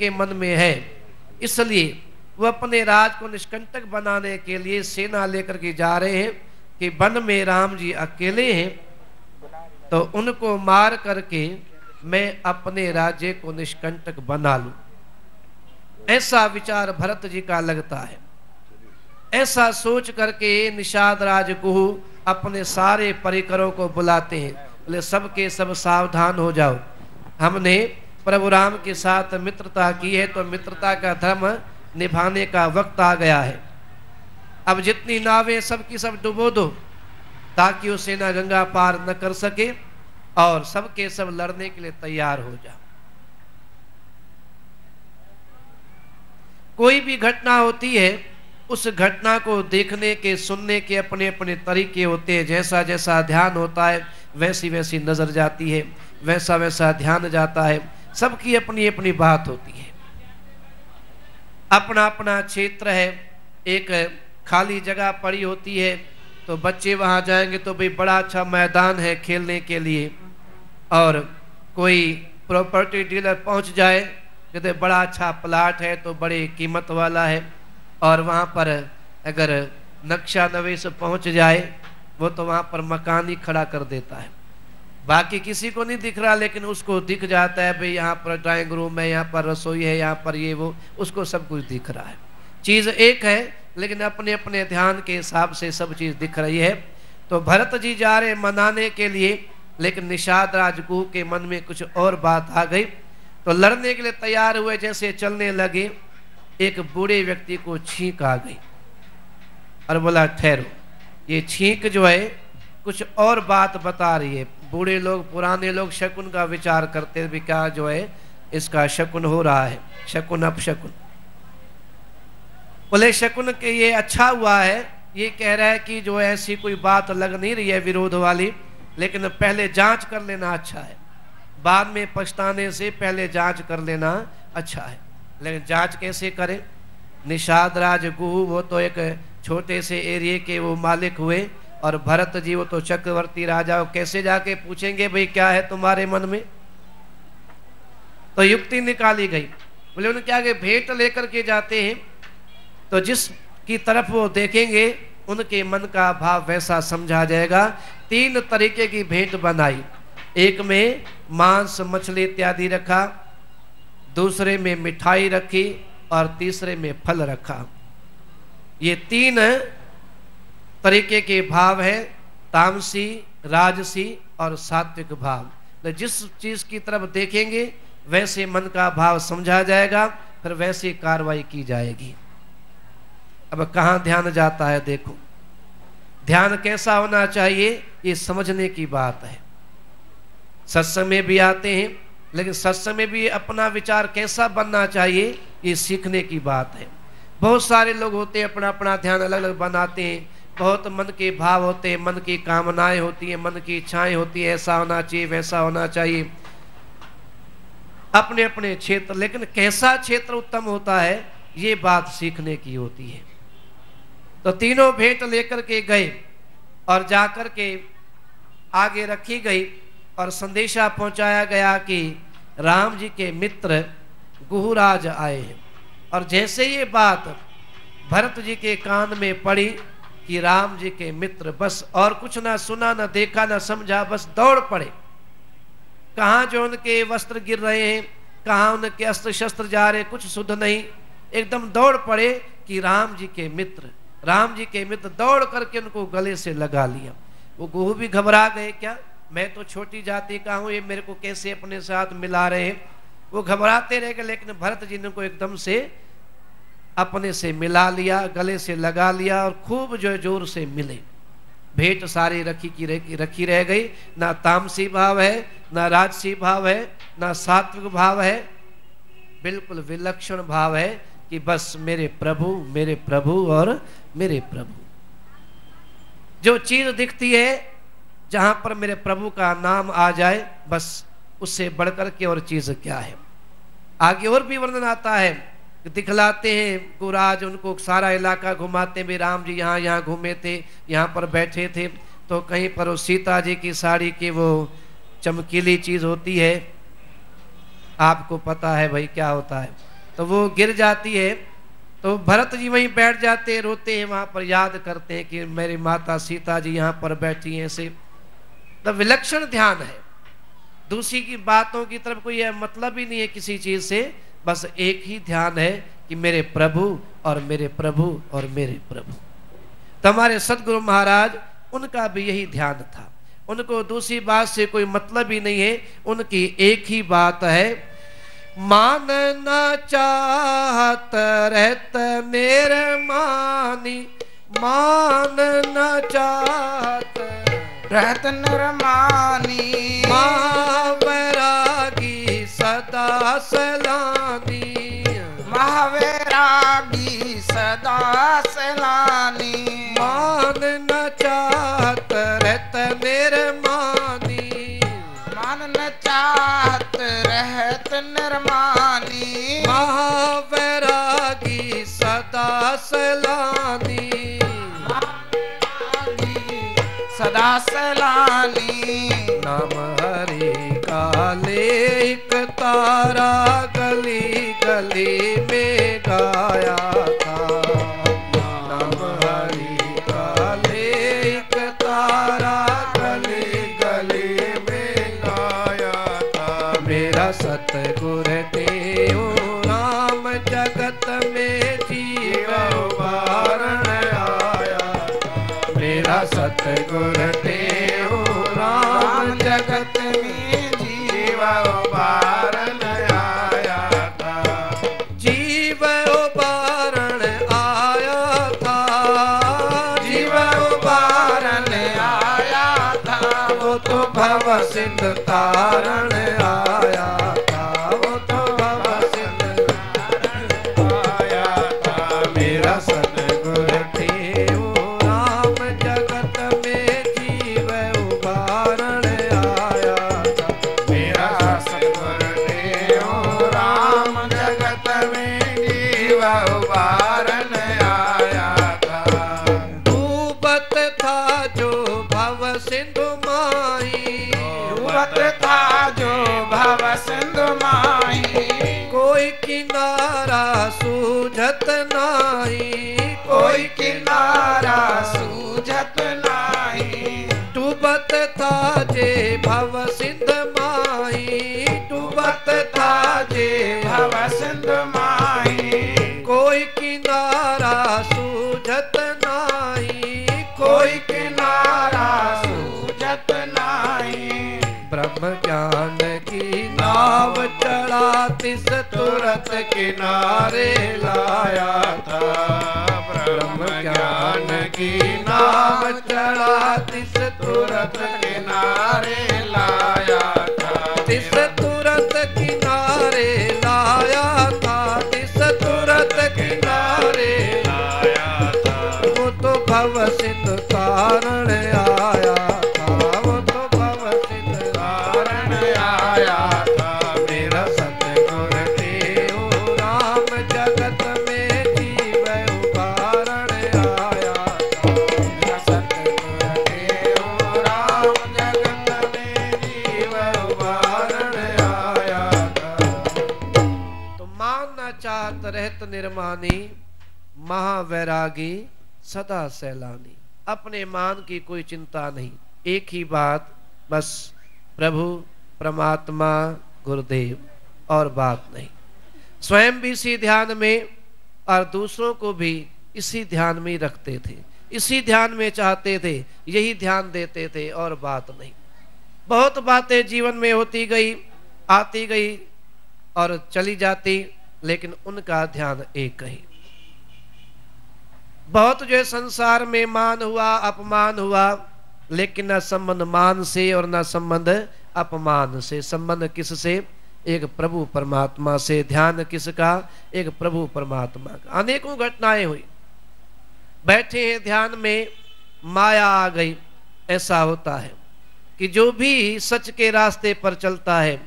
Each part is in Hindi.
के मन में है, इसलिए वो अपने राज को निष्कंटक बनाने के लिए सेना लेकर के जा रहे हैं कि वन में राम जी अकेले हैं, तो उनको मार करके मैं अपने राज्य को निष्कंटक बना लूं। ऐसा विचार भरत जी का लगता है। ऐसा सोच करके निषाद राज गुहू अपने सारे परिकरों को बुलाते हैं, बोले सबके सब सावधान हो जाओ, हमने प्रभु राम के साथ मित्रता की है, तो मित्रता का धर्म निभाने का वक्त आ गया है। अब जितनी नावें सबकी सब डुबो दो, ताकि वो सेना गंगा पार न कर सके, और सबके सब लड़ने के लिए तैयार हो जाओ। कोई भी घटना होती है, उस घटना को देखने के सुनने के अपने अपने तरीके होते हैं। जैसा जैसा ध्यान होता है वैसी वैसी नजर जाती है, वैसा वैसा ध्यान जाता है। सबकी अपनी अपनी बात होती है, अपना अपना क्षेत्र है। एक खाली जगह पड़ी होती है, तो बच्चे वहां जाएंगे तो भाई बड़ा अच्छा मैदान है खेलने के लिए, और कोई प्रॉपर्टी डीलर पहुंच जाए, कहते बड़ा अच्छा प्लाट है तो बड़ी कीमत वाला है, और वहाँ पर अगर नक्शा नवीस पहुँच जाए वो तो वहाँ पर मकान ही खड़ा कर देता है। बाकी किसी को नहीं दिख रहा, लेकिन उसको दिख जाता है भाई यहाँ पर ड्राइंग रूम है, यहाँ पर रसोई है, यहाँ पर ये वो, उसको सब कुछ दिख रहा है। चीज़ एक है, लेकिन अपने अपने ध्यान के हिसाब से सब चीज़ दिख रही है। तो भरत जी जा रहे मनाने के लिए, लेकिन निषाद राजगुह के मन में कुछ और बात आ गई, तो लड़ने के लिए तैयार हुए। जैसे चलने लगे, एक बूढ़े व्यक्ति को छींक आ गई और बोला ठहरो, ये छींक जो है कुछ और बात बता रही है। बूढ़े लोग, पुराने लोग शकुन का विचार करते भी, क्या जो है इसका शकुन हो रहा है, शकुन अपशकुन। बोले शकुन के ये अच्छा हुआ है, ये कह रहा है कि जो ऐसी कोई बात लग नहीं रही है विरोध वाली, लेकिन पहले जांच कर लेना अच्छा है, बाद में पछताने से पहले जांच कर लेना अच्छा है। लेकिन जांच कैसे करें? निषाद राज गुहू वो तो एक छोटे से एरिया के वो मालिक हुए, और भरत जी वो तो चक्रवर्ती राजा, वो कैसे जाके पूछेंगे भाई क्या है तुम्हारे मन में? तो युक्ति निकाली गई। बोले उनके आगे भेंट लेकर के जाते हैं, तो जिस की तरफ वो देखेंगे उनके मन का भाव वैसा समझा जाएगा। 3 तरीके की भेंट बनाई, एक में मांस मछली इत्यादि रखा, दूसरे में मिठाई रखी, और तीसरे में फल रखा। ये 3 तरीके के भाव है, तामसी, राजसी और सात्विक भाव। तो जिस चीज की तरफ देखेंगे वैसे मन का भाव समझा जाएगा, फिर वैसी कार्रवाई की जाएगी। अब कहाँ ध्यान जाता है देखो, ध्यान कैसा होना चाहिए ये समझने की बात है। सत्संग में भी आते हैं, लेकिन सत्संग में भी अपना विचार कैसा बनना चाहिए ये सीखने की बात है। बहुत सारे लोग होते हैं, अपना अपना ध्यान अलग अलग बनाते हैं, बहुत मन के भाव होते हैं, मन की कामनाएं होती हैं, मन की इच्छाएं होती है, ऐसा होना चाहिए वैसा होना चाहिए, अपने अपने क्षेत्र। लेकिन कैसा क्षेत्र उत्तम होता है ये बात सीखने की होती है। तो तीनों भेंट लेकर के गए और जाकर के आगे रखी गई, और संदेशा पहुंचाया गया कि राम जी के मित्र गुहुराज आए हैं। और जैसे ये बात भरत जी के कान में पड़ी कि राम जी के मित्र, बस और कुछ ना सुना, ना देखा, ना समझा, बस दौड़ पड़े। कहाँ जो उनके वस्त्र गिर रहे हैं, कहाँ उनके अस्त्र शस्त्र जा रहे, कुछ शुद्ध नहीं, एकदम दौड़ पड़े कि राम जी के मित्र, राम जी के मित्र। दौड़ करके उनको गले से लगा लिया। वो गुहू भी घबरा गए, क्या मैं तो छोटी जाति का हूं, ये मेरे को कैसे अपने साथ मिला रहे हैं। वो घबराते रह गए, लेकिन भरत जी ने को एकदम से अपने से मिला लिया, गले से लगा लिया, और खूब जो जोर से मिले। भेंट सारी रखी रह गई। ना तामसी भाव है, ना राजसी भाव है, ना सात्विक भाव है, बिल्कुल विलक्षण भाव है कि बस मेरे प्रभु और मेरे प्रभु। जो चीज दिखती है, जहां पर मेरे प्रभु का नाम आ जाए, बस उससे बढ़कर के और चीज क्या है। आगे और भी वर्णन आता है, दिखलाते हैं गुराज, उनको सारा इलाका घुमाते भी, राम जी यहाँ यहाँ घूमे थे, यहाँ पर बैठे थे, तो कहीं पर वो सीता जी की साड़ी की वो चमकीली चीज होती है, आपको पता है भाई क्या होता है, तो वो गिर जाती है। तो भरत जी वहीं बैठ जाते, रोते हैं, वहां पर याद करते हैं कि मेरी माता सीता जी यहाँ पर बैठी हैं। ऐसे तो विलक्षण ध्यान है, दूसरी की बातों की तरफ कोई मतलब ही नहीं है किसी चीज से, बस एक ही ध्यान है कि मेरे प्रभु और मेरे प्रभु और मेरे प्रभु। तो हमारे सदगुरु महाराज, उनका भी यही ध्यान था, उनको दूसरी बात से कोई मतलब ही नहीं है, उनकी एक ही बात है, मान न चाहत रहत निर्मानी, मान न चाहत रहत निर्मानी, महावैरागी सदा सलानी, महावैरागी सदा सलानी, मान न चाहत रहत निर्मानी, मान न चाहत रहत निर्मानी, महावैरागी सदा सलानी, सदा सलानी, नाम हरि का लेख तारा गली गली में गाया था, नाम हरि का लेख तारा गली गली में गाया था, मेरा सतगुर देव राम जगत में जीव उबारण आया, मेरा सतगुर देव राम जगत में जीव उबारण आया था, जीव उबारण आया था, जीव उबारण आया था, वो तो भव सिंध तारण आया था, वो तो भव सिंध आया था, मेरा सतगुर देव राम जगत में जीव उबारण आया था, मेरा सतगुर देव राम जगत में जीव उबारण आया था, डूबत था जो भव सिंधु माही, डूबत था जो भव सिंधु माही, कोई किनारा सूझत नाही, कोई किनारा सूझत नाही, डूबत था जे भव सिंध माही, डूबत था जे भव सिंधु माही, कोई किनारा सूझत नाही, कोई किनारा सूझत नाही, ब्रह्म ज्ञान की नाव चढ़ा तिस तुरत किनारे लाया था, ब्रह्म ज्ञान की नाव चढ़ा तिस तुरत किनारे लाया था, तिस तुरत किनारे लाया था, तिस तुरत किनारे लाया था, वो तो भव सिंधु तारण आया था, वो तो भव सिंधु तारण आया था, मेरा सतगुर देव राम जगत में जीव उबारण आया था, मेरा सतगुर देव राम जगत में जीव उबारण आया था, तो मान न चाहत रहत निर्मानी, महावैरागी सदा सैलानी, अपने मान की कोई चिंता नहीं, एक ही बात, बस प्रभु परमात्मा गुरुदेव, और बात नहीं। स्वयं भी इसी ध्यान में और दूसरों को भी इसी ध्यान में रखते थे, इसी ध्यान में चाहते थे, यही ध्यान देते थे और बात नहीं। बहुत बातें जीवन में होती गई, आती गई और चली जाती, लेकिन उनका ध्यान एक ही। बहुत जो है संसार में मान हुआ, अपमान हुआ, लेकिन न संबंध मान से और न संबंध अपमान से। संबंध किससे? एक प्रभु परमात्मा से। ध्यान किसका? एक प्रभु परमात्मा का। अनेकों घटनाएं हुई, बैठे हैं ध्यान में, माया आ गई। ऐसा होता है कि जो भी सच के रास्ते पर चलता है,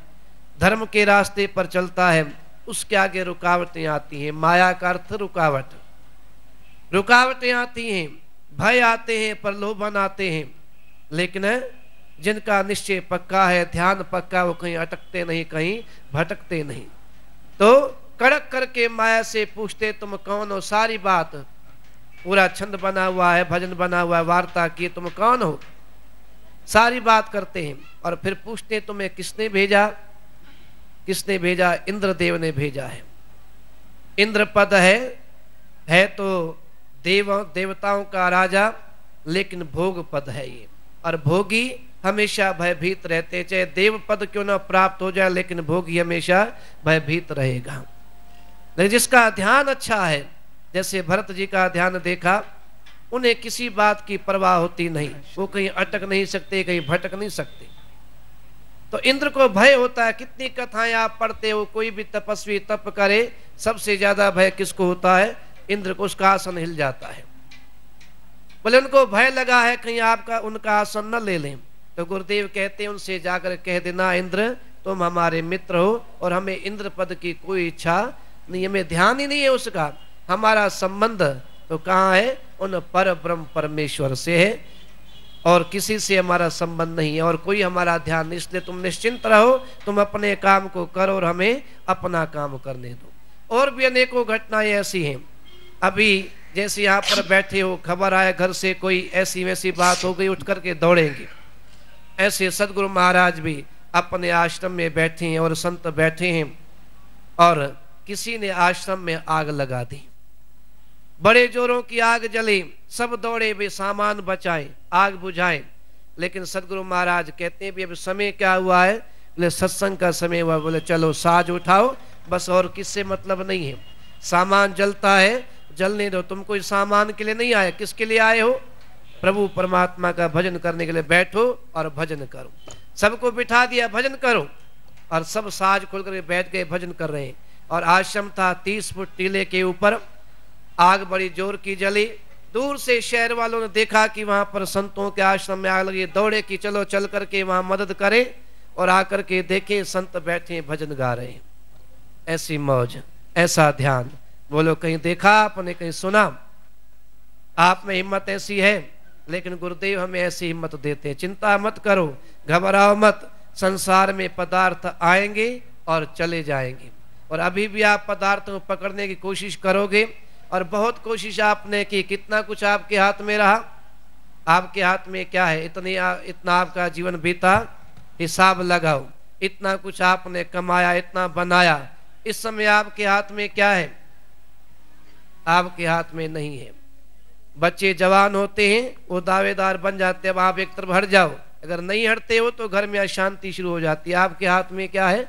धर्म के रास्ते पर चलता है, उसके आगे रुकावटें आती हैं। माया का अर्थ रुकावट। रुकावटें आती हैं, भय आते हैं, प्रलोभन आते हैं, लेकिन जिनका निश्चय पक्का है, ध्यान पक्का, वो कहीं अटकते नहीं, कहीं भटकते नहीं। तो कड़क करके माया से पूछते तुम कौन हो। सारी बात पूरा छंद बना हुआ है, भजन बना हुआ है, वार्ता की तुम कौन हो, सारी बात करते हैं। और फिर पूछते तुम्हें किसने भेजा, किसने भेजा, इंद्रदेव ने भेजा है। इंद्र पद है तो देवताओं का राजा, लेकिन भोग पद है ये। और भोगी हमेशा भयभीत रहते, चाहे देव पद क्यों ना प्राप्त हो जाए, लेकिन भोगी हमेशा भयभीत रहेगा। लेकिन जिसका ध्यान अच्छा है, जैसे भरत जी का ध्यान देखा, उन्हें किसी बात की परवाह होती नहीं, वो कहीं अटक नहीं सकते, कहीं भटक नहीं सकते। तो इंद्र को भय होता है। कितनी कथाएं आप पढ़ते हो, कोई भी तपस्वी तप करे, सबसे ज्यादा भय किसको होता है, इंद्र को, उसका आसन हिल जाता है। बोले उनको भय लगा है कहीं आपका उनका आसन न ले लें। तो गुरुदेव कहते हैं उनसे जाकर कह देना, इंद्र तुम हमारे मित्र हो और हमें इंद्र पद की कोई इच्छा नहीं, हमें ध्यान ही नहीं है उसका। हमारा संबंध तो कहाँ है, उन पर ब्रह्म परमेश्वर से है, और किसी से हमारा संबंध नहीं है, और कोई हमारा ध्यान नहीं। इसलिए तुम निश्चिंत रहो, तुम अपने काम को करो और हमें अपना काम करने दो। और भी अनेकों घटनाएं ऐसी हैं। अभी जैसे यहाँ पर बैठे हो, खबर आए घर से कोई ऐसी वैसी बात हो गई, उठ करके दौड़ेंगे। ऐसे सदगुरु महाराज भी अपने आश्रम में बैठे हैं और संत बैठे हैं, और किसी ने आश्रम में आग लगा दी। बड़े जोरों की आग जली, सब दौड़े भी सामान बचाएं, आग बुझाएं। लेकिन सदगुरु महाराज कहते हैं भी अब समय क्या हुआ है, बोले सत्संग का समय हुआ। बोले चलो साज उठाओ बस, और किससे मतलब नहीं है। सामान जलता है, जलने दो, तुम कोई सामान के लिए नहीं आए, किसके लिए आए हो, प्रभु परमात्मा का भजन करने के लिए। बैठो और भजन करो। सबको बिठा दिया, भजन करो, और सब साज खोल कर बैठ गए, भजन कर रहे हैं। और आश्रम था 30 फुट टीले के ऊपर, आग बड़ी जोर की जली। दूर से शहर वालों ने देखा कि वहां पर संतों के आश्रम में आग लगी, दौड़े कि चलो चल करके वहां मदद करें, और आकर के देखे संत बैठे भजन गा रहे हैं। ऐसी मौज, ऐसा ध्यान, बोलो कहीं देखा आपने, कहीं सुना? आप में हिम्मत ऐसी है, लेकिन गुरुदेव हमें ऐसी हिम्मत देते हैं। चिंता मत करो, घबराओ मत, संसार में पदार्थ आएंगे और चले जाएंगे, और अभी भी आप पदार्थ को पकड़ने की कोशिश करोगे, और बहुत कोशिश आपने की, कितना कुछ आपके हाथ में रहा। आपके हाथ में क्या है, इतना आपका जीवन बीता, हिसाब लगाओ। इतना कुछ आपने कमाया, इतना बनाया, इस समय आपके हाथ में क्या है, आपके हाथ में नहीं है। बच्चे जवान होते हैं, वो दावेदार बन जाते हैं, अब आप एक तरफ हट जाओ, अगर नहीं हटते हो तो घर में अशांति शुरू हो जाती है। आपके हाथ में क्या है,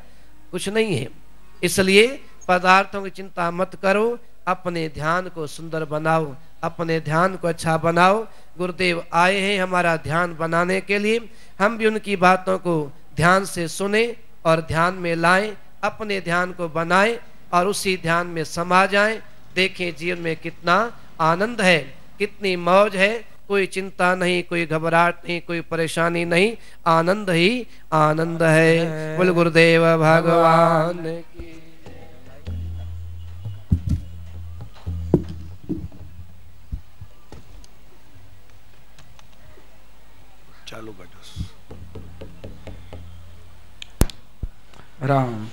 कुछ नहीं है। इसलिए पदार्थों की चिंता मत करो, अपने ध्यान को सुंदर बनाओ, अपने ध्यान को अच्छा बनाओ। गुरुदेव आए हैं हमारा ध्यान बनाने के लिए, हम भी उनकी बातों को ध्यान से सुने और ध्यान में लाएं, अपने ध्यान को बनाएं और उसी ध्यान में समा जाएं। देखें जीवन में कितना आनंद है, कितनी मौज है, कोई चिंता नहीं, कोई घबराहट नहीं, कोई परेशानी नहीं, आनंद ही आनंद है। बोल गुरुदेव भगवान की। चालू बैठो। राम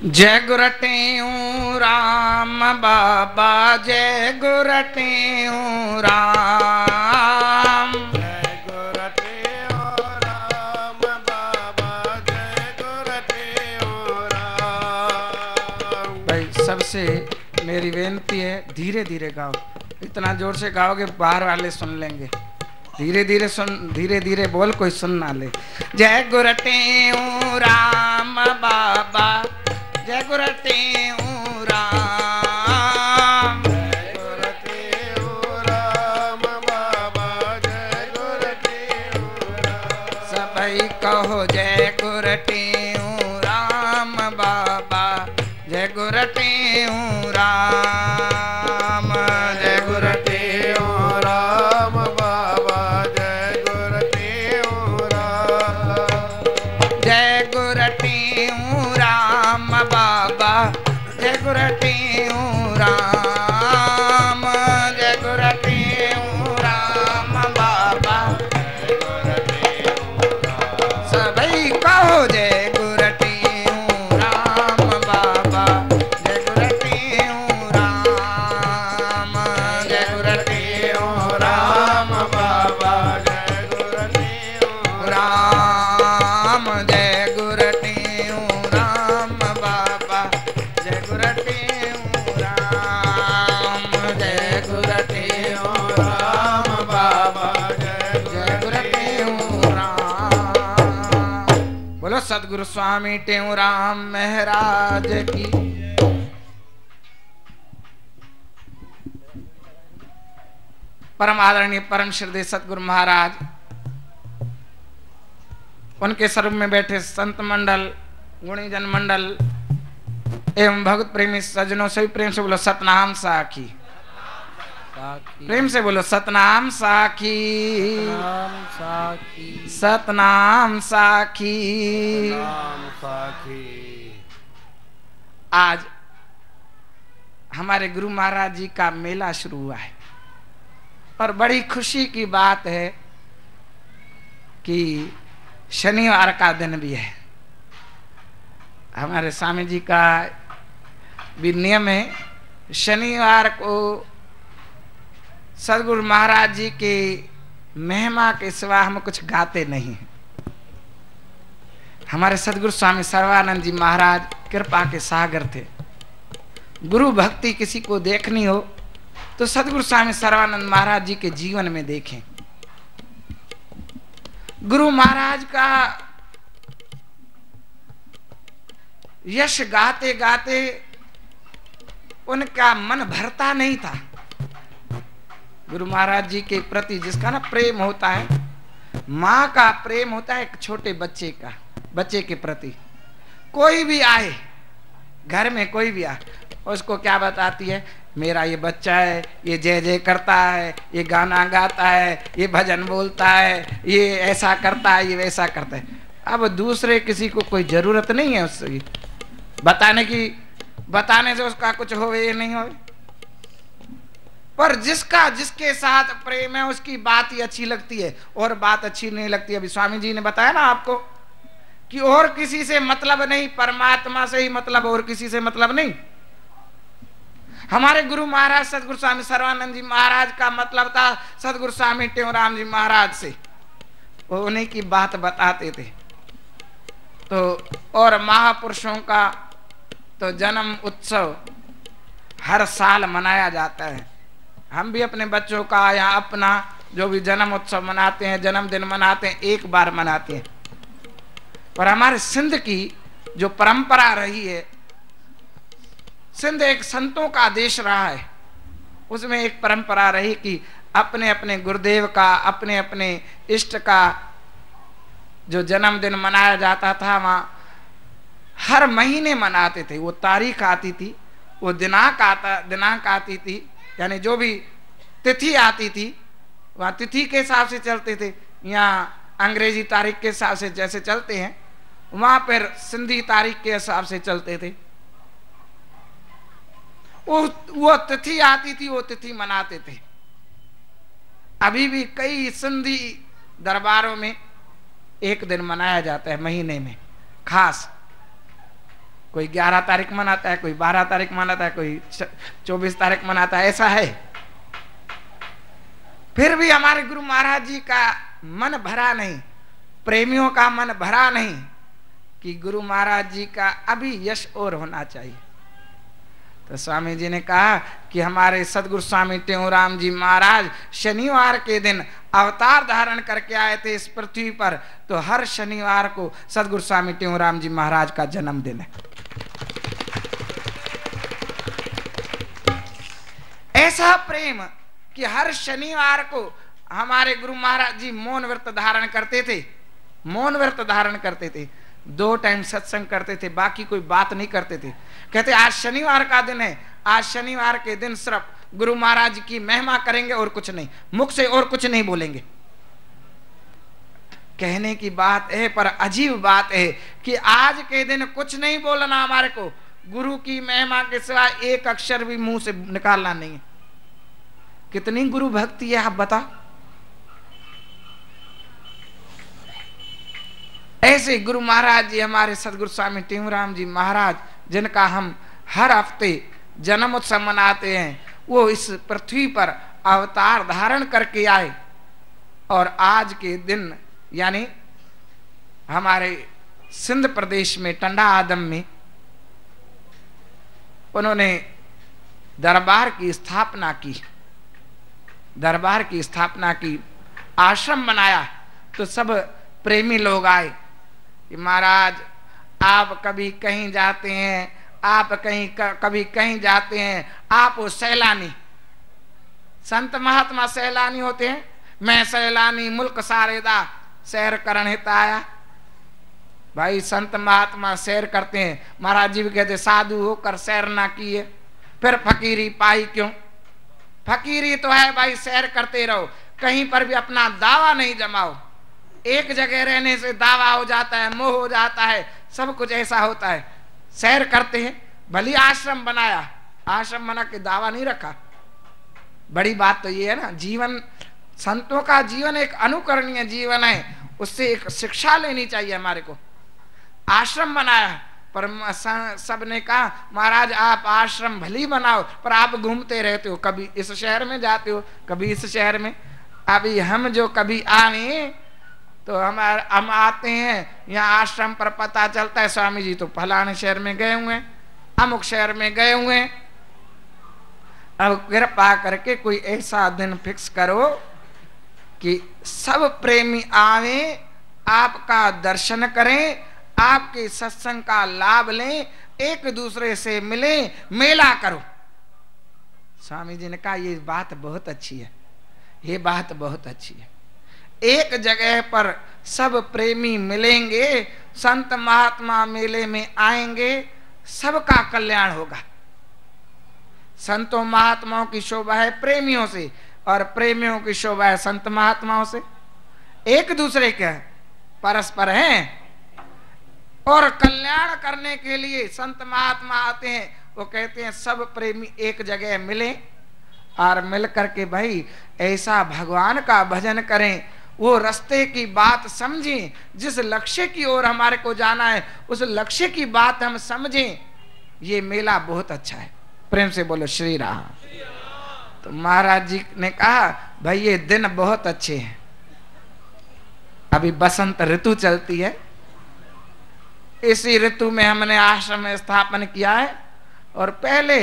जय गुरटेऊ राम बाबा, जय गुरटेऊ राम, जय गुरटेऊ राम बाबा, जय गुरटेऊ राम। भाई सबसे मेरी बेनती है धीरे धीरे गाओ, इतना जोर से गाओगे बाहर वाले सुन लेंगे। धीरे धीरे सुन, धीरे धीरे बोल, कोई सुन ना ले। जय गुरटेऊ राम बाबा, जय गुरटेऊ राम, जय गुरटेऊ राम बाबा, जय गुरटेऊ राम। सबई कहो जय गुरटेऊ राम बाबा, जय गुरटेऊ राम, जय गुरटेऊ राम बाबा, जय गुरटेऊ राम। जय गुरटेऊ राम बाबा, जय गुरटेऊ राम जय गुरु राम बाबा सभी कहो जय गुरु राम बाबा जय गुरु राम जय गुरु राम बाबा जय गुरु राम जय गुरु राम बाबा जय गुरु राम जय गुरु राम बाबा जय गुरु राम। बोलो सतगुरु स्वामी टेऊराम महाराज की। परम आदरणीय परम श्रद्धेय सतगुरु महाराज, उनके स्वरूप में बैठे संत मंडल, गुणीजन मंडल एवं भगत प्रेमी सज्जनों, सभी प्रेम से बोलो सतनाम साखी। प्रेम से बोलो सतनाम साखी, सतनाम साखी। राम साखी। आज हमारे गुरु महाराज जी का मेला शुरू हुआ है और बड़ी खुशी की बात है कि शनिवार का दिन भी है। हमारे स्वामी जी का भी नियम है, शनिवार को सदगुरु महाराज जी के महिमा के सिवा हम कुछ गाते नहीं। हमारे सदगुरु स्वामी सर्वानंद जी महाराज कृपा के सागर थे। गुरु भक्ति किसी को देखनी हो तो सदगुरु स्वामी सर्वानंद महाराज जी के जीवन में देखें। गुरु महाराज का यश गाते गाते उनका मन भरता नहीं था। गुरु महाराज जी के प्रति जिसका ना प्रेम होता है, माँ का प्रेम होता है एक छोटे बच्चे का, बच्चे के प्रति। कोई भी आए घर में, कोई भी आए, उसको क्या बताती है, मेरा ये बच्चा है, ये जय जय करता है, ये गाना गाता है, ये भजन बोलता है, ये ऐसा करता है, ये वैसा करता है। अब दूसरे किसी को कोई जरूरत नहीं है उससे बताने की, बताने से उसका कुछ होवे नहीं होवे। पर जिसका जिसके साथ प्रेम है उसकी बात ही अच्छी लगती है और बात अच्छी नहीं लगती। अभी स्वामी जी ने बताया ना आपको कि और किसी से मतलब नहीं, परमात्मा से ही मतलब, और किसी से मतलब नहीं। हमारे गुरु महाराज सदगुरु स्वामी सर्वानंद जी महाराज का मतलब था सदगुरु स्वामी टेऊराम जी महाराज से, वो उन्हीं की बात बताते थे। तो और महापुरुषों का तो जन्म उत्सव हर साल मनाया जाता है। हम भी अपने बच्चों का या अपना जो भी जन्म उत्सव मनाते हैं, जन्मदिन मनाते हैं, एक बार मनाते हैं। पर हमारे सिंध की जो परंपरा रही है, सिंध एक संतों का देश रहा है, उसमें एक परंपरा रही कि अपने अपने गुरुदेव का, अपने अपने इष्ट का जो जन्मदिन मनाया जाता था, वहाँ हर महीने मनाते थे। वो तारीख आती थी, वो दिनांक आती थी, यानी जो भी तिथि आती थी वहाँ तिथि के हिसाब से चलते थे। यहाँ अंग्रेजी तारीख के हिसाब से जैसे चलते हैं, वहाँ पर सिंधी तारीख के हिसाब से चलते थे। वो तिथि आती थी, वो तिथि मनाते थे। अभी भी कई सिंधी दरबारों में एक दिन मनाया जाता है महीने में खास। कोई 11 तारीख मनाता है, कोई 12 तारीख मनाता है, कोई 24 तारीख मनाता है, ऐसा है। फिर भी हमारे गुरु महाराज जी का मन भरा नहीं, प्रेमियों का मन भरा नहीं कि गुरु महाराज जी का अभी यश और होना चाहिए। तो स्वामी जी ने कहा कि हमारे सदगुरु स्वामी टेऊराम जी महाराज शनिवार के दिन अवतार धारण करके आए थे इस पृथ्वी पर, तो हर शनिवार को सदगुरु स्वामी टेऊराम जी महाराज का जन्मदिन है। ऐसा प्रेम कि हर शनिवार को हमारे गुरु महाराज जी मौन व्रत धारण करते थे, मौन व्रत धारण करते थे। 2 टाइम सत्संग करते थे, बाकी कोई बात नहीं करते थे। कहते आज शनिवार का दिन है, आज शनिवार के दिन सिर्फ गुरु महाराज की महिमा करेंगे और कुछ नहीं, मुख से और कुछ नहीं बोलेंगे। कहने की बात है, पर अजीब बात है कि आज के दिन कुछ नहीं बोलना हमारे को, गुरु की महिमा के सिवा एक अक्षर भी मुंह से निकालना नहीं है। कितनी गुरु भक्ति है आप बताओ। ऐसे गुरु महाराज जी हमारे सदगुरु स्वामी टेऊराम जी महाराज, जिनका हम हर हफ्ते जन्म उत्सव मनाते हैं, वो इस पृथ्वी पर अवतार धारण करके आए और आज के दिन यानी हमारे सिंध प्रदेश में टंडा आदम में उन्होंने दरबार की स्थापना की, दरबार की स्थापना की, आश्रम बनाया। तो सब प्रेमी लोग आए कि महाराज आप कभी कहीं जाते हैं, आप कभी कहीं जाते हैं, आप वो सैलानी, संत महात्मा सैलानी होते हैं। मैं सैलानी मुल्क सारे दा सैर करन हित आया। भाई संत महात्मा सैर करते हैं, महाराज जी भी कहते साधु होकर सैर ना किए फिर फकीरी पाई क्यों। फकीरी तो है भाई सैर करते रहो, कहीं पर भी अपना दावा नहीं जमाओ। एक जगह रहने से दावा हो जाता है, मोह हो जाता है, सब कुछ ऐसा होता है। सैर करते हैं, भली आश्रम बनाया, आश्रम बना के दावा नहीं रखा। बड़ी बात तो ये है ना, जीवन संतों का जीवन एक अनुकरणीय जीवन है, उससे एक शिक्षा लेनी चाहिए हमारे को। आश्रम बनाया पर सबने कहा महाराज आप आश्रम भली बनाओ पर आप घूमते रहते हो, कभी इस शहर में जाते हो कभी इस शहर में। अभी हम जो कभी आए तो हम आते हैं यहाँ आश्रम पर पता चलता है स्वामी जी तो फलाने शहर में गए हुए हैं, अमुक शहर में गए हुए हैं। अब कृपा करके कोई ऐसा दिन फिक्स करो कि सब प्रेमी आवे, आपका दर्शन करें, आपके सत्संग का लाभ लें, एक दूसरे से मिले, मेला करो। स्वामी जी ने कहा ये बात बहुत अच्छी है, ये बात बहुत अच्छी है। एक जगह पर सब प्रेमी मिलेंगे, संत महात्मा मेले में आएंगे, सबका कल्याण होगा। संतों महात्माओं की शोभा है प्रेमियों से और प्रेमियों की शोभा है संत महात्माओं से। एक दूसरे के परस्पर हैं और कल्याण करने के लिए संत महात्मा आते हैं। वो कहते हैं सब प्रेमी एक जगह मिले और मिल करके भाई ऐसा भगवान का भजन करें, वो रास्ते की बात समझें, जिस लक्ष्य की ओर हमारे को जाना है उस लक्ष्य की बात हम समझें। ये मेला बहुत अच्छा है। प्रेम से बोलो श्री राम। तो महाराज जी ने कहा भाई ये दिन बहुत अच्छे हैं, अभी बसंत ऋतु चलती है, इसी ऋतु में हमने आश्रम स्थापन किया है। और पहले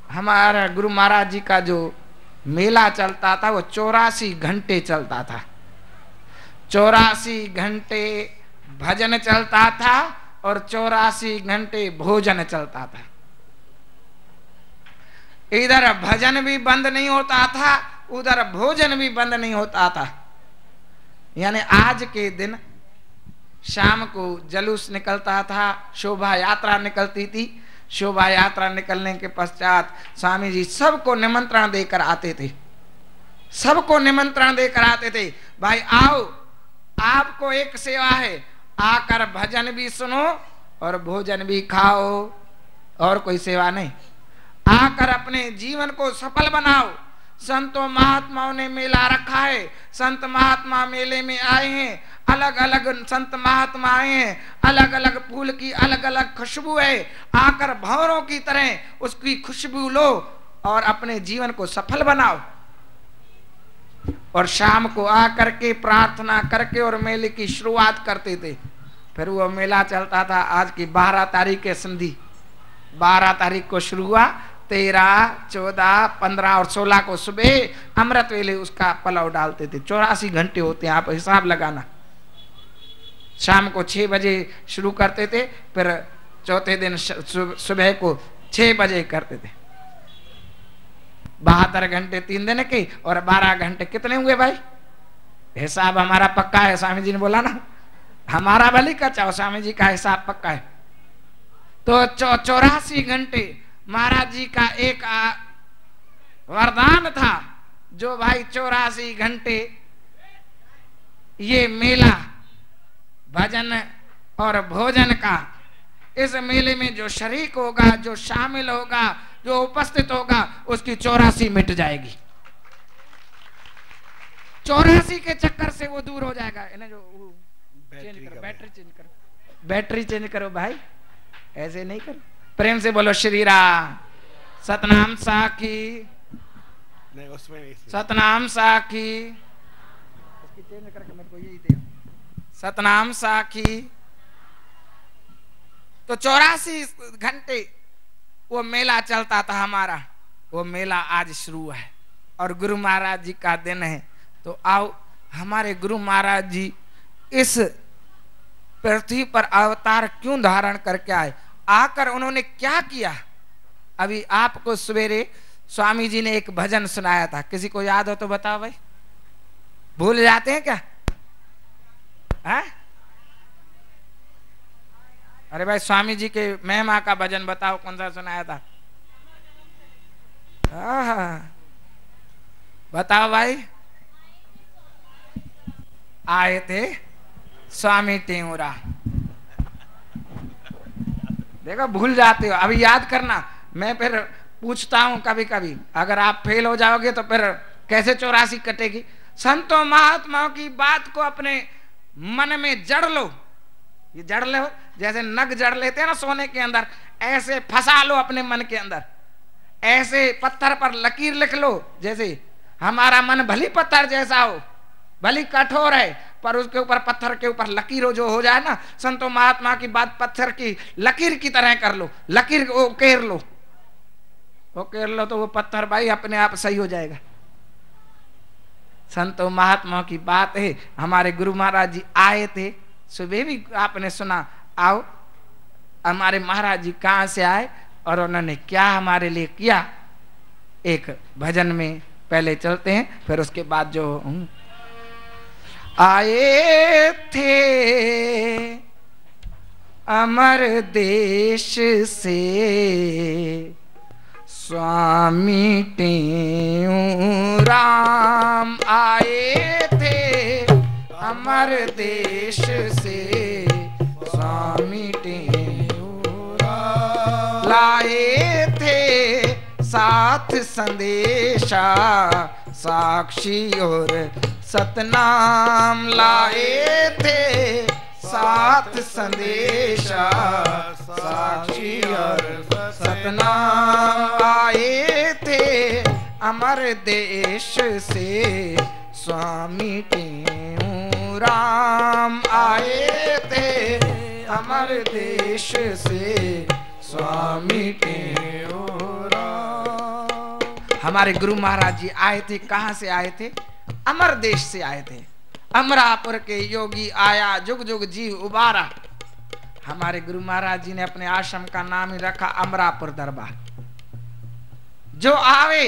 हमारा गुरु महाराज जी का जो मेला चलता था वो 84 घंटे चलता था। 84 घंटे भजन चलता था और 84 घंटे भोजन चलता था। इधर भजन भी बंद नहीं होता था, उधर भोजन भी बंद नहीं होता था। यानी आज के दिन शाम को जलूस निकलता था, शोभा यात्रा निकलती थी। शोभा यात्रा निकलने के पश्चात स्वामी जी सबको निमंत्रण देकर आते थे, सबको निमंत्रण देकर आते थे। भाई आओ, आपको एक सेवा है, आकर भजन भी सुनो और भोजन भी खाओ, और कोई सेवा नहीं। आकर अपने जीवन को सफल बनाओ। संतों महात्माओं ने मेला रखा है, संत महात्मा मेले में आए हैं, अलग अलग संत महात्मा आए हैं, अलग अलग फूल की अलग अलग खुशबू है। आकर भंवरों की तरह उसकी खुशबू लो और अपने जीवन को सफल बनाओ। और शाम को आकर के प्रार्थना करके और मेले की शुरुआत करते थे। फिर वो मेला चलता था। आज की 12 तारीख के संधि, 12 तारीख को शुरू हुआ, 13, 14, 15 और 16 को सुबह अमृत वेले उसका पलाव डालते थे। 84 घंटे होते हैं, आप हिसाब लगाना। शाम को 6 बजे शुरू करते थे, फिर चौथे दिन सुबह को 6 बजे करते थे। 72 घंटे 3 दिन के और 12 घंटे कितने हुए भाई? हिसाब हमारा पक्का है, स्वामी जी ने बोला ना, हमारा भली का चाहो, स्वामी जी का हिसाब पक्का है। तो 84 घंटे महाराज जी का एक वरदान था, जो भाई 84 घंटे ये मेला भजन और भोजन का इस मेले में जो शरीक होगा, जो शामिल होगा, जो उपस्थित होगा, उसकी 84 मिट जाएगी। 84 के चक्कर से वो दूर हो जाएगा। इन्हें जो चेंज करो, बैटरी चेंज करो, बैटरी चेंज करो भाई, ऐसे नहीं करो। प्रेम से बोलो श्री राम। सतनाम साखी, नहीं उसमें नहीं, सतनाम साखी, इसकी चेंज करके मेरे को यही दे। सतनाम साखी। तो 84 घंटे वो मेला चलता था हमारा, वो मेला आज शुरू है और गुरु महाराज जी का दिन है। तो आओ, हमारे गुरु महाराज जी इस पृथ्वी पर अवतार क्यों धारण करके आए, आकर उन्होंने क्या किया। अभी आपको सवेरे स्वामी जी ने एक भजन सुनाया था, किसी को याद हो तो बताओ भाई। भूल जाते हैं क्या? है? अरे भाई स्वामी जी के महिमा का भजन बताओ, कौन सा सुनाया था? बताओ भाई। आए थे स्वामी टेऊरा। देखो भूल जाते हो, अभी याद करना। मैं फिर पूछता हूं कभी कभी, अगर आप फेल हो जाओगे तो फिर कैसे 84 कटेगी। संतों महात्माओं की बात को अपने मन में जड़ लो। ये जड़ लो, जैसे नग जड़ लेते हैं ना सोने के अंदर, ऐसे फंसा लो अपने मन के अंदर। ऐसे पत्थर पर लकीर लिख लो। जैसे हमारा मन भली पत्थर जैसा हो, भली कठोर है, पर उसके ऊपर पत्थर के ऊपर लकीर जो हो जाए ना, संतों महात्मा की बात पत्थर की लकीर की तरह कर लो। लकीर उकेर लो, उकेर लो तो वो पत्थर भाई अपने आप सही हो जाएगा। संतों महात्मा की बात है। हमारे गुरु महाराज जी आए थे, सुबह भी आपने सुना। आओ, हमारे महाराज जी कहां से आए और उन्होंने क्या हमारे लिए किया, एक भजन में पहले चलते हैं, फिर उसके बाद जो आए थे अमर देश से स्वामी टेऊ राम। आए थे अमर देश से स्वामी टेऊ राम। लाए थे साथ संदेशा साक्षी और सतनाम। लाए थे साथ संदेशा साक्षी और सतनाम। आए थे अमर देश से स्वामी टेऊ राम। आए थे अमर देश से स्वामी टेऊ राम। हमारे गुरु महाराज जी आए थे, कहां से आए थे? अमर देश से आए थे। अमरापुर के योगी आया, जुग जुग जी उबारा। हमारे गुरु महाराज जी ने अपने आश्रम का नाम ही रखा अमरापुर दरबार। जो आवे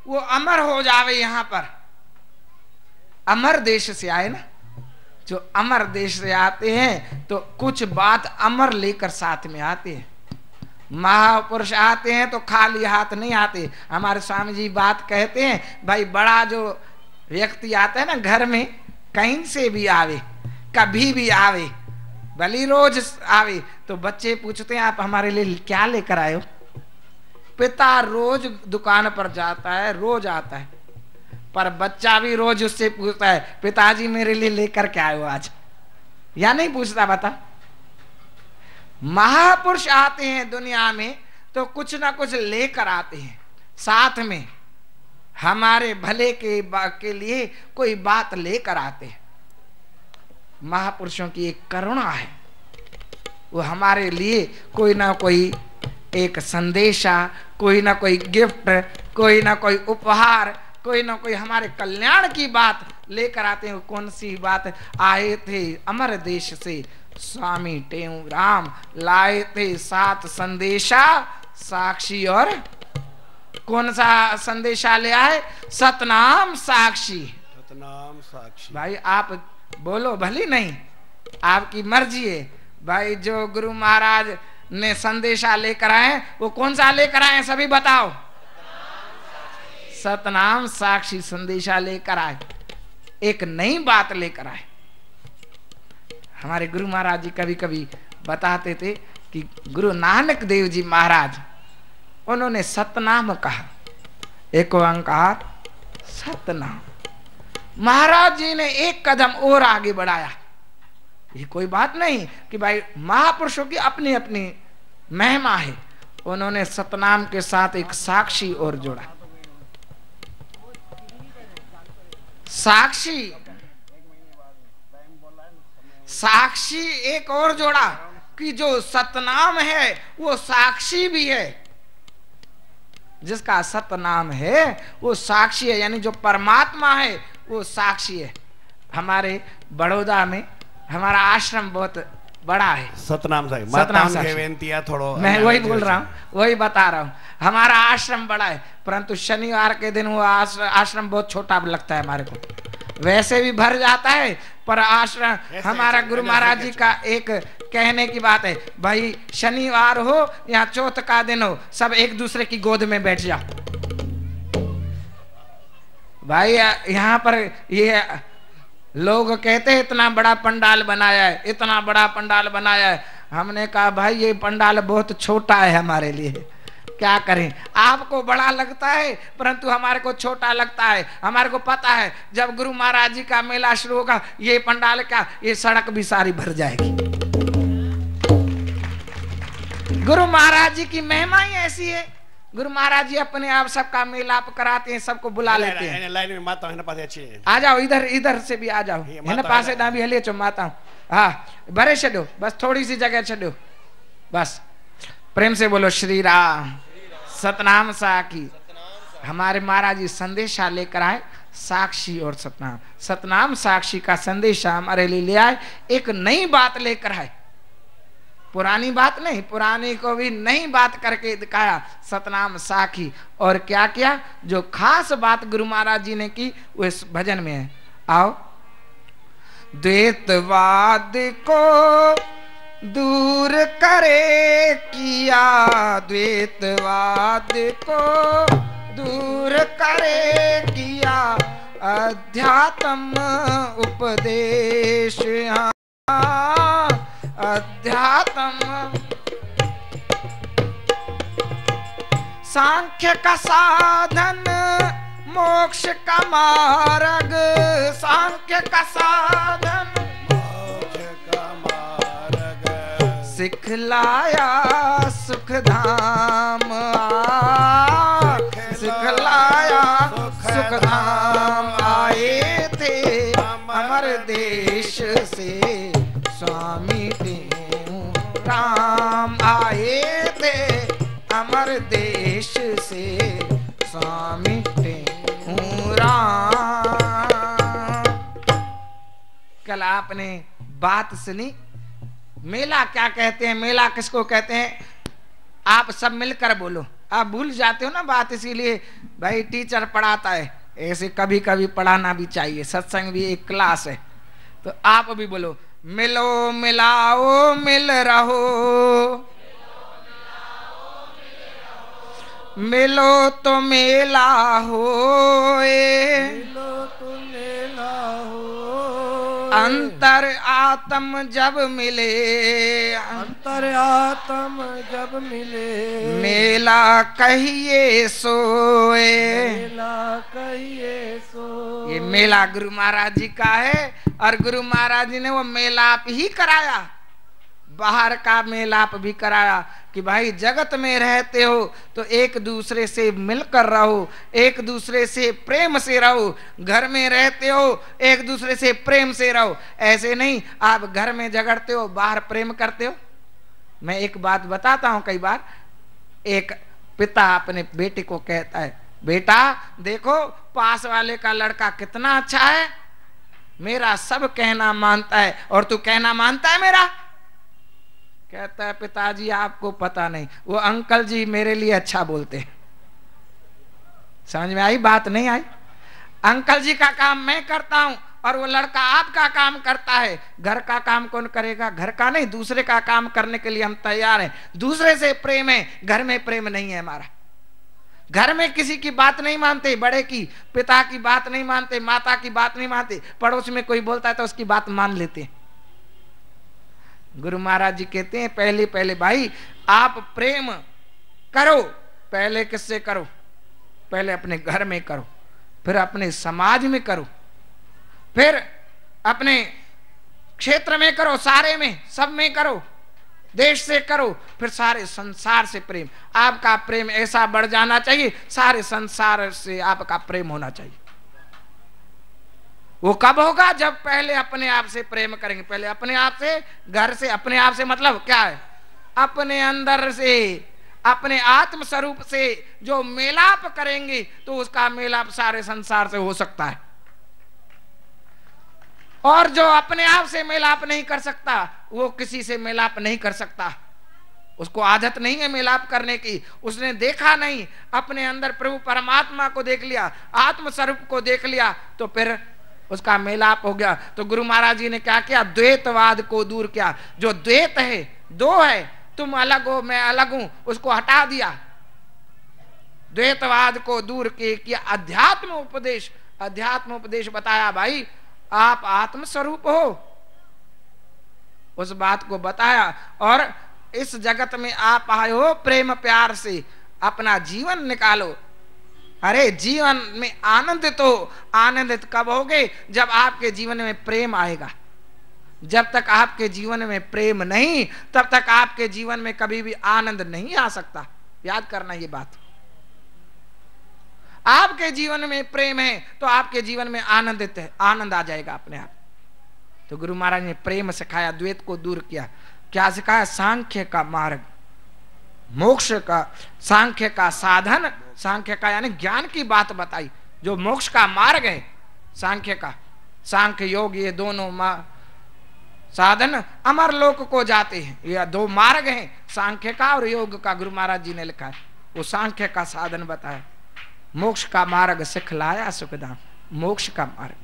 वो अमर हो जावे। यहां पर अमर देश से आए ना, जो अमर देश से आते हैं तो कुछ बात अमर लेकर साथ में आते हैं। महापुरुष आते हैं तो खाली हाथ नहीं आते। हमारे स्वामी जी बात कहते हैं, भाई बड़ा जो व्यक्ति आता है ना घर में, कहीं से भी आवे, कभी भी आवे, भली रोज आवे, तो बच्चे पूछते हैं आप हमारे लिए क्या लेकर आए हो? पिता रोज दुकान पर जाता है, रोज आता है, पर बच्चा भी रोज उससे पूछता है, पिताजी मेरे लिए लेकर क्या आए हो आज? या नहीं पूछता? बता। महापुरुष आते हैं दुनिया में तो कुछ ना कुछ लेकर आते हैं साथ में, हमारे भले के लिए कोई बात लेकर आते हैं। महापुरुषों की एक करुणा है, वो हमारे लिए कोई ना कोई एक संदेशा, कोई ना कोई गिफ्ट, कोई ना कोई उपहार, कोई ना कोई हमारे कल्याण की बात लेकर आते हैं। कौन सी बात? आए थे अमर देश से स्वामी टेऊ राम। लाए थे सात संदेशा साक्षी और कौन सा संदेशा ले आए? सतनाम साक्षी। सतनाम साक्षी। भाई आप बोलो भली नहीं, आपकी मर्जी है भाई। जो गुरु महाराज ने संदेशा लेकर आए वो कौन सा लेकर आए? सभी बताओ। सतनाम साक्षी संदेशा लेकर आए, एक नई बात लेकर आए। हमारे गुरु महाराज जी कभी कभी बताते थे कि गुरु नानक देव जी महाराज उन्होंने सतनाम कहा, एक ओंकार सतनाम। महाराज जी ने एक कदम और आगे बढ़ाया। ये कोई बात नहीं कि भाई महापुरुषों की अपनी अपनी महिमा है। उन्होंने सतनाम के साथ एक साक्षी और जोड़ा। साक्षी एक और जोड़ा कि जो सतनाम है वो साक्षी भी है। जिसका सतनाम है वो साक्षी है, यानी जो परमात्मा है वो साक्षी है। हमारे बड़ौदा में हमारा आश्रम बहुत बड़ा है। सतनाम साहब, सतनाम थोड़ो मैं वही बोल रहा हूँ, वही बता रहा हूँ। हमारा आश्रम बड़ा है, परंतु शनिवार के दिन वो आश्रम बहुत छोटा लगता है हमारे को। वैसे भी भर जाता है, पर आश्रम हमारा गुरु महाराज जी का एक कहने की बात है, भाई शनिवार हो या चौथ का दिन हो, सब एक दूसरे की गोद में बैठ जाओ। भाई यहाँ पर ये लोग कहते हैं इतना बड़ा पंडाल बनाया है, इतना बड़ा पंडाल बनाया है। हमने कहा भाई ये पंडाल बहुत छोटा है हमारे लिए, क्या करें। आपको बड़ा लगता है परंतु हमारे को छोटा लगता है। हमारे को पता है जब गुरु महाराज जी का मेला शुरू होगा, ये पंडाल क्या, ये सड़क भी सारी भर जाएगी। गुरु महाराज जी की महिमा ही ऐसी है। गुरु महाराज जी अपने आप सबका मेलाप कराते हैं, सबको बुला लेते हैं। लाइन में माता है ना, पास अच्छी है। आ जाओ इधर, इधर से भी आ जाओ, है ना पासे ना भी हले चो माता। हाँ भरे छो, बस थोड़ी सी जगह छो, बस प्रेम से बोलो श्री राम। सतनाम साखी हमारे महाराज जी संदेशा लेकर आए, साक्षी और सतनाम। सतनाम साक्षी का संदेशा हमारे लिए ले आए, एक नई बात लेकर आए। पुरानी बात नहीं, पुरानी को भी नई बात करके दिखाया सतनाम साखी। और क्या किया, जो खास बात गुरु महाराज जी ने की वो इस भजन में है। आओ। द्वैतवाद को दूर करे किया, द्वैतवाद को दूर करे किया, अध्यात्म उपदेश अध्यात्म। सांख्य का साधन मोक्ष का मार्ग, सांख्य का साधन सिखलाया सुख धाम, सिखलाया सुख धाम। आए थे अमर देश से स्वामी राम, आए थे अमर देश से स्वामी राम। कल आपने बात सुनी, मेला क्या कहते हैं, मेला किसको कहते हैं, आप सब मिलकर बोलो। आप भूल जाते हो ना बात, इसीलिए भाई टीचर पढ़ाता है, ऐसे कभी कभी पढ़ाना भी चाहिए। सत्संग भी एक क्लास है, तो आप भी बोलो। मिलो मिलाओ मिल रहो, मिलो तो मेला होए, मिलो तो मेला हो। अंतर आत्म जब मिले, अंतर आत्म जब मिले, मेला कहिए सोए, मेला कहिए सो। ये मेला गुरु महाराज जी का है, और गुरु महाराज जी ने वो मेलाप ही कराया, बाहर का मेलाप भी कराया कि भाई जगत में रहते हो तो एक दूसरे से मिलकर रहो, एक दूसरे से प्रेम से रहो। घर में रहते हो एक दूसरे से प्रेम से रहो, ऐसे नहीं आप घर में झगड़ते हो बाहर प्रेम करते हो। मैं एक बात बताता हूं, कई बार एक पिता अपने बेटे को कहता है, बेटा देखो पास वाले का लड़का कितना अच्छा है, मेरा सब कहना मानता है और तू कहना मानता है मेरा। कहता है पिताजी आपको पता नहीं, वो अंकल जी मेरे लिए अच्छा बोलते हैं। समझ में आई बात, नहीं आई? अंकल जी का काम मैं करता हूं और वो लड़का आपका काम करता है। घर का काम कौन करेगा? घर का नहीं, दूसरे का काम करने के लिए हम तैयार हैं। दूसरे से प्रेम है, घर में प्रेम नहीं है हमारा। घर में किसी की बात नहीं मानते, बड़े की पिता की बात नहीं मानते, माता की बात नहीं मानते, पड़ोस में कोई बोलता है तो उसकी बात मान लेते। गुरु महाराज जी कहते हैं पहले पहले भाई आप प्रेम करो, पहले किससे करो? पहले अपने घर में करो, फिर अपने समाज में करो, फिर अपने क्षेत्र में करो, सारे में, सब में करो, देश से करो, फिर सारे संसार से प्रेम। आपका प्रेम ऐसा बढ़ जाना चाहिए, सारे संसार से आपका प्रेम होना चाहिए। वो कब होगा? जब पहले अपने आप से प्रेम करेंगे। पहले अपने आप से, घर से, अपने आप से मतलब क्या है? अपने अंदर से, अपने आत्म स्वरूप से जो मेलाप करेंगे तो उसका मेलाप सारे संसार से हो सकता है। और जो अपने आप से मेलाप नहीं कर सकता वो किसी से मेलाप नहीं कर सकता। उसको आदत नहीं है मेलाप करने की, उसने देखा नहीं, अपने अंदर प्रभु परमात्मा को देख लिया, आत्म स्वरूप को देख लिया, तो फिर उसका मेलाप हो गया। तो गुरु महाराज जी ने क्या किया? द्वैतवाद को दूर किया। जो द्वैत है, दो है, तुम अलग हो मैं अलग हूं, उसको हटा दिया। द्वैतवाद को दूर किया। अध्यात्म उपदेश, अध्यात्म उपदेश बताया भाई आप आत्म स्वरूप हो, उस बात को बताया। और इस जगत में आप आए हो प्रेम प्यार से, अपना जीवन निकालो। अरे जीवन में आनंदित हो। आनंदित कब होगे? जब आपके जीवन में प्रेम आएगा। जब तक आपके जीवन में प्रेम नहीं, तब तक आपके जीवन में कभी भी आनंद नहीं आ सकता। याद करना ये बात। आपके जीवन में प्रेम है तो आपके जीवन में आनंदित है, आनंद आ जाएगा अपने आप। तो गुरु महाराज ने प्रेम सिखाया, द्वैत को दूर किया। क्या सिखाया? सांख्य का मार्ग, मोक्ष का, सांख्य का साधन, सांख्य का यानी ज्ञान की बात बताई। जो मोक्ष का मार्ग है सांख्य का, सांख्य योग, ये दोनों साधन अमर लोक को जाते हैं। ये दो मार्ग हैं, सांख्य का और योग का। गुरु महाराज जी ने लिखा है, वो सांख्य का साधन बताया, मोक्ष का मार्ग सिखलाया सुखदाम, मोक्ष का मार्ग।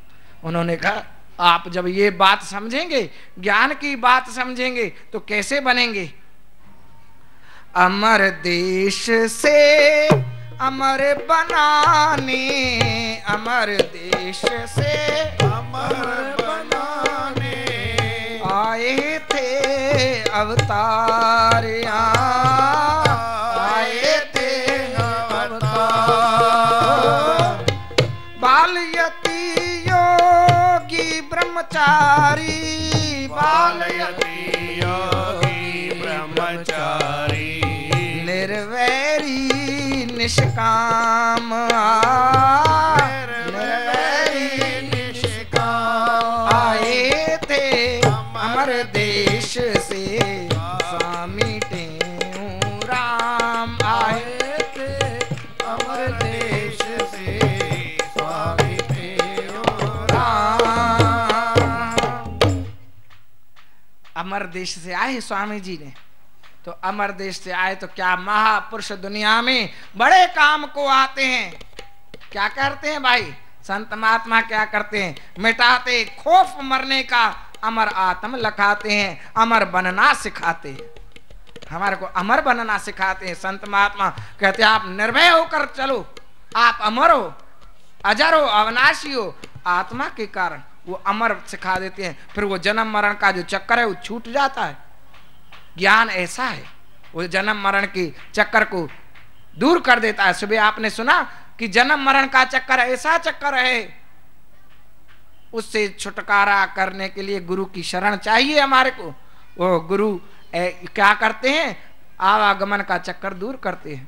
उन्होंने कहा आप जब ये बात समझेंगे, ज्ञान की बात समझेंगे, तो कैसे बनेंगे? अमर देश से अमर बनाने, अमर देश से अमर बनाने आए थे अवतार, आए थे अवतार। बाल यति योगी ब्रह्मचारी, बाल यति योगी ब्रह्मचारी, निर्वैरी निष्काम, निर्वैरी निष्काम आए थे अमर देश से स्वामी टेऊ राम, आए थे अमर देश से स्वामी टेऊ राम। अमर देश से आए स्वामी जी ने, तो अमर देश से आए तो क्या महापुरुष दुनिया में बड़े काम को आते हैं। क्या करते हैं भाई? संत महात्मा क्या करते हैं? मिटाते खौफ मरने का, अमर आत्म लखाते हैं, अमर बनना सिखाते हैं। हमारे को अमर बनना सिखाते हैं संत महात्मा। कहते हैं आप निर्भय होकर चलो, आप अमर हो, अजर हो, अविनाशी हो, आत्मा के कारण वो अमर सिखा देते हैं। फिर वो जन्म मरण का जो चक्कर है वो छूट जाता है। ज्ञान ऐसा है, वो जन्म मरण के चक्कर को दूर कर देता है। सुबह आपने सुना कि जन्म मरण का चक्कर ऐसा चक्कर है, उससे छुटकारा करने के लिए गुरु की शरण चाहिए हमारे को। वो गुरु क्या करते हैं? आवागमन का चक्कर दूर करते हैं।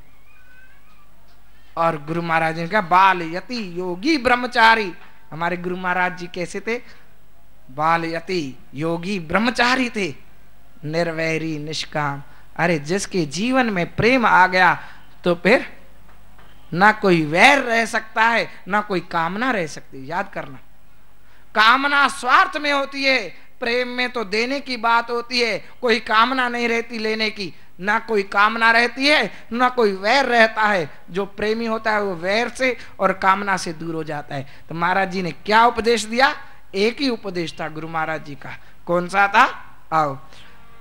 और गुरु महाराज ने कहा बाल यति योगी ब्रह्मचारी। हमारे गुरु महाराज जी कैसे थे? बाल यति योगी ब्रह्मचारी थे, निर्वैरी निष्काम। अरे जिसके जीवन में प्रेम आ गया तो फिर ना कोई वैर रह सकता है, ना कोई कामना रह सकती। याद करना, कामना स्वार्थ में होती है, प्रेम में तो देने की बात होती है। कोई कामना नहीं रहती लेने की, ना कोई कामना रहती है, ना कोई वैर रहता है। जो प्रेमी होता है वो वैर से और कामना से दूर हो जाता है। तो महाराज जी ने क्या उपदेश दिया? एक ही उपदेश था गुरु महाराज जी का। कौन सा था? आओ,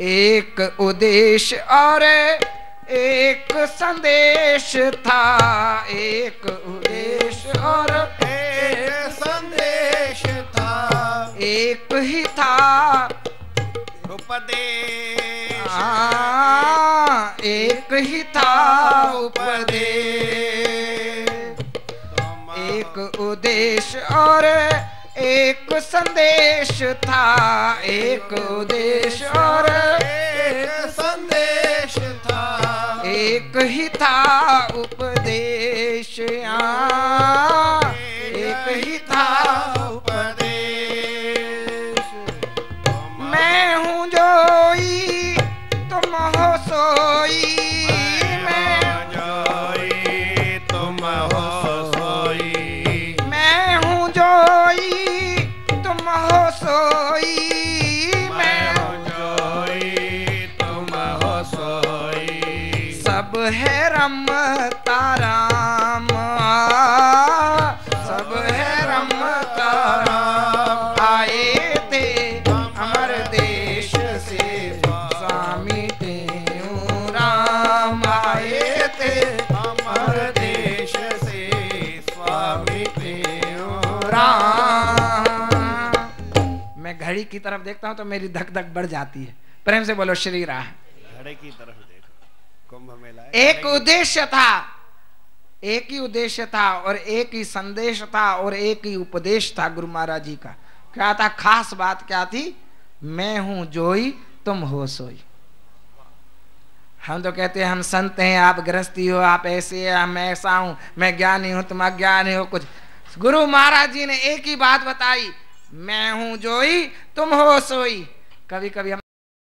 एक उद्देश्य और एक संदेश था, एक उद्देश्य और एक संदेश था, एक ही था उपदेश, एक ही था उपदेश, एक उद्देश्य और एक संदेश था, एक उद्देश्य और एक संदेश था, एक ही था उपदेश, एक ही था उपदेश। मैं हूँ जोई तुम हो सोई, मैं जोई तुम हो सोई, मैं हूँ जोई तुम हो सोई, मैं मैं जोई तुम हो सोई। सब है रमता राम, सब है रमता राम, आए थे अमर देश से स्वामी तेऊ राम, आए थे अमर देश से स्वामी तेऊ राम। मैं घड़ी की तरफ देखता हूँ तो मेरी धक धक बढ़ जाती है। प्रेम से बोलो श्री राम। घड़े की तरफ देखो, कुंभ मेला है। एक उद्देश्य था, एक ही उद्देश्य था और एक ही संदेश था और एक ही उपदेश था गुरु महाराज जी का। क्या था? खास बात क्या थी? मैं हूं जोई तुम हो सोई। हम तो कहते हैं हम संत हैं, आप गृहस्थी हो, आप ऐसे हैं, मैं ऐसा हूं, मैं ज्ञानी हूं, तुम अज्ञानी हो। कुछ गुरु महाराज जी ने एक ही बात बताई, मैं हूं जोई तुम हो सोई। कभी कभी हम